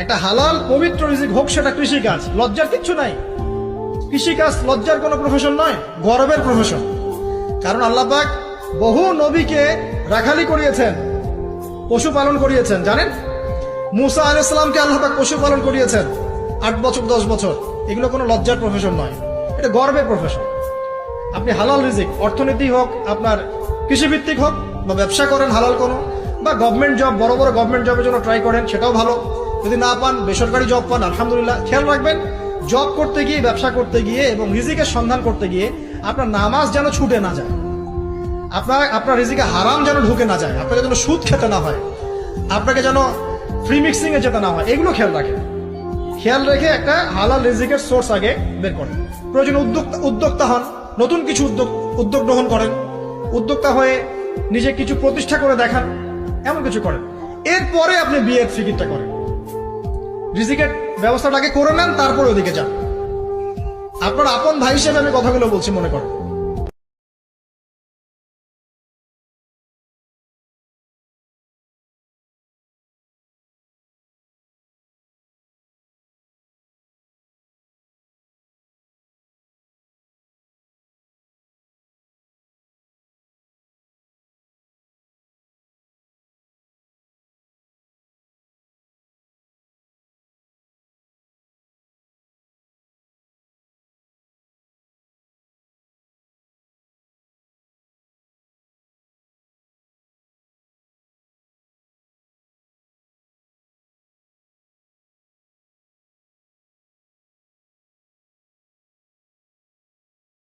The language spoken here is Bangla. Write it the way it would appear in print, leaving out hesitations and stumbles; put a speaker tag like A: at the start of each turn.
A: একটা হালাল পবিত্র রিজিক হোক, সেটা কৃষিকাজ, লজ্জার কিচ্ছু নাই। কৃষিকাজ লজ্জার কোনো প্রফেশন নয়, গর্বের প্রফেশন। কারণ আল্লাহ পাক বহু নবীকে রাখালি করিয়েছেন, পশুপালন করিয়েছেন। জানেন, মুসা আলাইহিস সালামকে আল্লাহ পাক পশুপালন করিয়েছেন 8 বছর 10 বছর। এগুলো কোনো লজ্জার প্রফেশন নয়, এটা গর্বের প্রফেশন। আপনি হালাল রিজিক, অর্থনীতি হোক, আপনার কৃষিভিত্তিক হোক, বা ব্যবসা করেন হালাল কোনো, বা গভর্নমেন্ট জব, বড় বড় গভর্নমেন্ট জবের জন্য ট্রাই করেন, সেটাও ভালো। যদি না পান, বেসরকারি জব পান, আলহামদুলিল্লাহ। খেয়াল রাখবেন, জব করতে গিয়ে, ব্যবসা করতে গিয়ে এবং রিজিকের সন্ধান করতে গিয়ে আপনার নামাজ যেন ছুটে না যায়, আপনার রিজিকে হারাম যেন ঢুকে না যায়, আপনাকে যেন সুদ খেতে না হয়, আপনাকে যেন ফ্রি মিক্সিং এ যেতে না হয়, এগুলো খেয়াল রাখেন। খেয়াল রেখে একটা হালাল রিজিকের সোর্স আগে বের করেন। প্রয়োজন উদ্যোক্তা হন, নতুন কিছু উদ্যোগ গ্রহণ করেন, উদ্যোক্তা হয়ে নিজে কিছু প্রতিষ্ঠা করে দেখান, এমন কিছু করেন। এরপরে আপনি বিয়ের ফিকিরটা করেন, রিজিকের ব্যবস্থাটাকে করে নেন, তারপরে ওদিকে যান। আপনার আপন ভাই হিসেবে আমি কথাগুলো বলছি, মনে করেন।